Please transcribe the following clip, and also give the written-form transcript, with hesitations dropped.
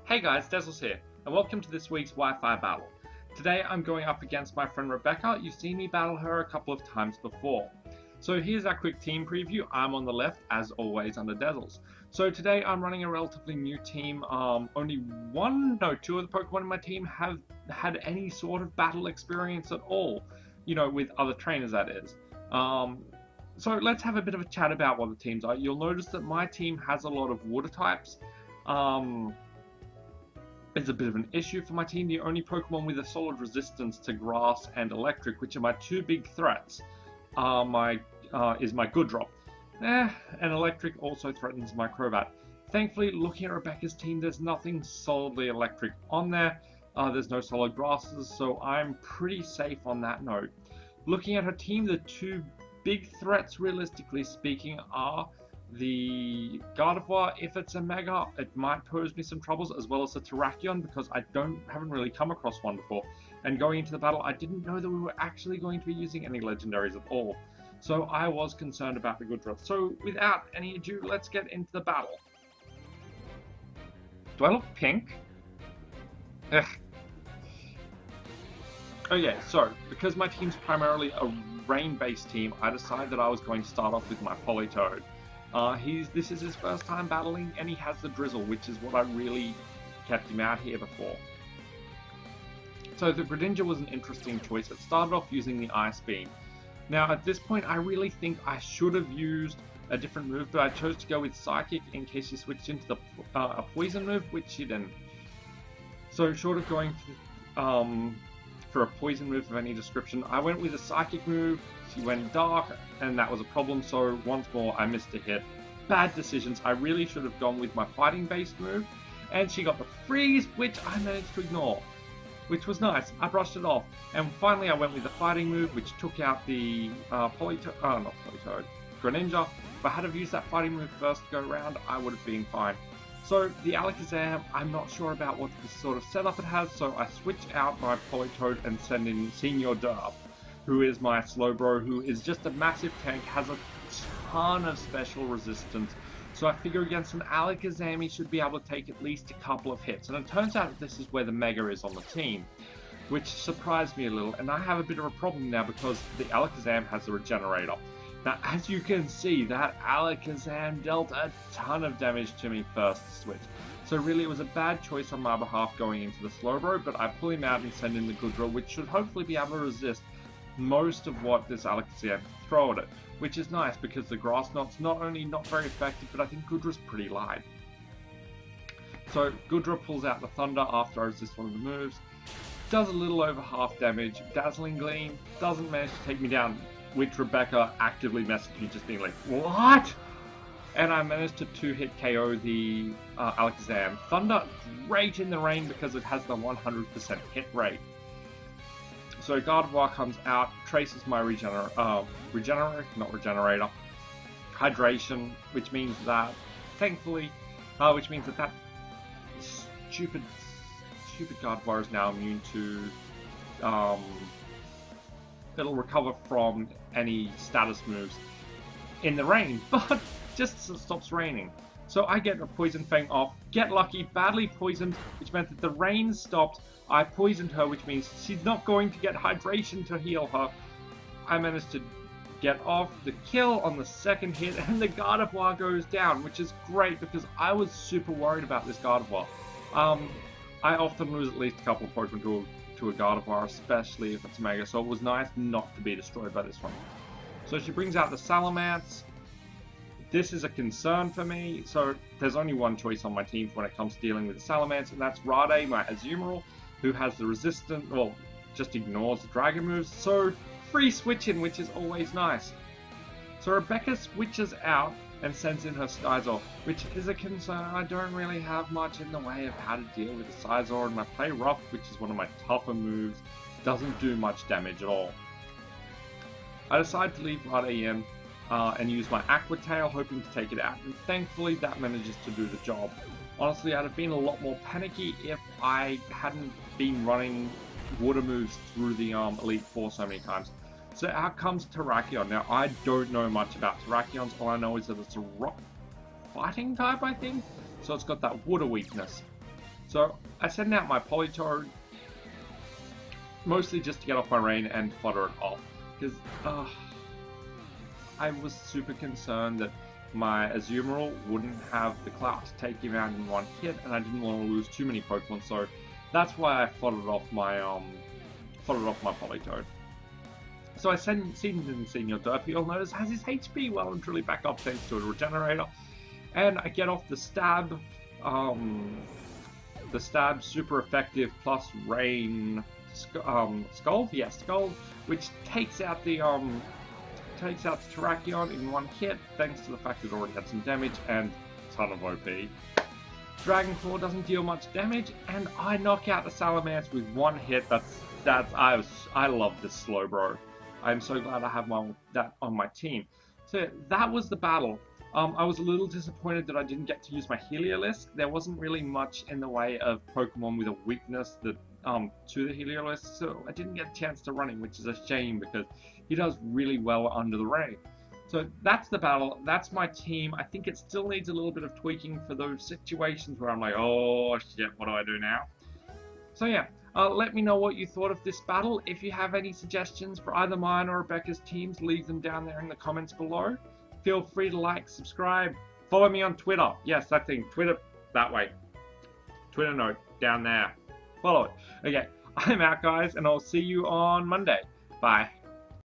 Hey guys, Dezzles here, and welcome to this week's Wi-Fi battle. Today I'm going up against my friend Rebecca. You've seen me battle her a couple of times before. So here's our quick team preview. I'm on the left, as always, under Dezzles. So today I'm running a relatively new team. Only two of the Pokemon in my team have had any sort of battle experience at all. You know, with other trainers, that is. So let's have a bit of a chat about what the teams are. You'll notice that my team has a lot of water types. It's a bit of an issue for my team. The only Pokemon with a solid resistance to grass and electric, which are my two big threats, is my Goodrop. And electric also threatens my Crobat. Thankfully, looking at Rebecca's team, there's nothing solidly electric on there. There's no solid grasses, so I'm pretty safe on that note. Looking at her team, the two big threats, realistically speaking, are the Gardevoir. If it's a Mega, it might pose me some troubles, as well as the Terrakion, because I haven't really come across one before. And going into the battle, I didn't know that we were actually going to be using any legendaries at all. So I was concerned about the Goodrop. So without any ado, let's get into the battle. Do I look pink? Ugh. Oh yeah, so because my team's primarily a rain-based team, I decided that I was going to start off with my Politoed. This is his first time battling, and he has the Drizzle, which is what I really kept him out here before. So the Greninja was an interesting choice. It started off using the Ice Beam. Now at this point, I really think I should have used a different move, but I chose to go with Psychic in case he switched into a Poison move, which he didn't. So short of going for a Poison move of any description, I went with a Psychic move. She went Dark, and that was a problem, so once more I missed a hit. Bad decisions. I really should have gone with my Fighting-based move, and she got the Freeze, which I managed to ignore, which was nice. I brushed it off, and finally I went with the Fighting move, which took out the Greninja. If I had have used that Fighting move first go round, I would have been fine. So the Alakazam, I'm not sure about what sort of setup it has, so I switch out my Politoed and send in Senior Derp, who is my Slowbro, who is just a massive tank, has a ton of special resistance. So I figure against an Alakazam, he should be able to take at least a couple of hits. And it turns out that this is where the Mega is on the team, which surprised me a little. And I have a bit of a problem now because the Alakazam has the Regenerator. Now, as you can see, that Alakazam dealt a ton of damage to me first switch. So really, it was a bad choice on my behalf going into the Slowbro, but I pull him out and send in the Goodrop, which should hopefully be able to resist most of what this Alakazam can throw at it, which is nice because the Grass Knot's not only not very effective, but I think Goodrop's pretty light. So Goodrop pulls out the Thunder after I resist one of the moves, does a little over half damage. Dazzling Gleam doesn't manage to take me down, which Rebecca actively messaged me just being like, what? And I managed to two-hit KO the Alakazam. Thunder, great in the rain because it has the 100% hit rate. So Gardevoir comes out, traces my Hydration, which means that, thankfully, that stupid Gardevoir is now immune to, it'll recover from any status moves in the rain, but just stops raining. So I get a Poison Fang off, get lucky, badly poisoned, which meant that the rain stopped. I poisoned her, which means she's not going to get hydration to heal her. I managed to get off the kill on the second hit, and the Gardevoir goes down, which is great because I was super worried about this Gardevoir. I often lose at least a couple of Pokemon to a Gardevoir, especially if it's Mega, so it was nice not to be destroyed by this one. So she brings out the Salamence. This is a concern for me, so there's only one choice on my team when it comes to dealing with the Salamence, and that's Rade, my Azumarill, who has the resistant, well, just ignores the Dragon moves, so free switching, which is always nice. So Rebecca switches out and sends in her Skyzor, which is a concern. I don't really have much in the way of how to deal with the Skyzor, and my Play Rough, which is one of my tougher moves, doesn't do much damage at all. I decide to leave Rade in and use my Aqua Tail, hoping to take it out, and thankfully that manages to do the job. Honestly, I'd have been a lot more panicky if I hadn't been running water moves through the Elite Four so many times. So out comes Terrakion. Now, I don't know much about Terrakions. All I know is that it's a rock fighting type, I think. So it's got that water weakness. So I send out my Politoed, mostly just to get off my rain and fodder it off, because I was super concerned that my Azumarill wouldn't have the clout to take him out in one hit, and I didn't want to lose too many Pokemon, so that's why I foddered off my Politoed. So I send in Senior Derpy, you'll notice, has his HP well and truly back up thanks to a regenerator, and I get off the stab super effective plus rain Scald, Scald, which takes out the Terrakion in one hit, thanks to the fact it already had some damage and a ton of OP. Dragon Claw doesn't deal much damage, and I knock out the Salamence with one hit. I love this Slowbro. I'm so glad I have that on my team. So that was the battle. I was a little disappointed that I didn't get to use my Heliolisk. There wasn't really much in the way of Pokemon with a weakness that to the Heliolisk, so I didn't get a chance to run him, which is a shame because he does really well under the rain. So that's the battle, that's my team. I think it still needs a little bit of tweaking for those situations where I'm like, oh shit, what do I do now? So yeah, let me know what you thought of this battle. If you have any suggestions for either mine or Rebecca's teams, leave them down there in the comments below. Feel free to like, subscribe, follow me on Twitter. Yes, that thing, Twitter, that way. Twitter note, down there. Follow it. Okay, I'm out guys, and I'll see you on Monday. Bye.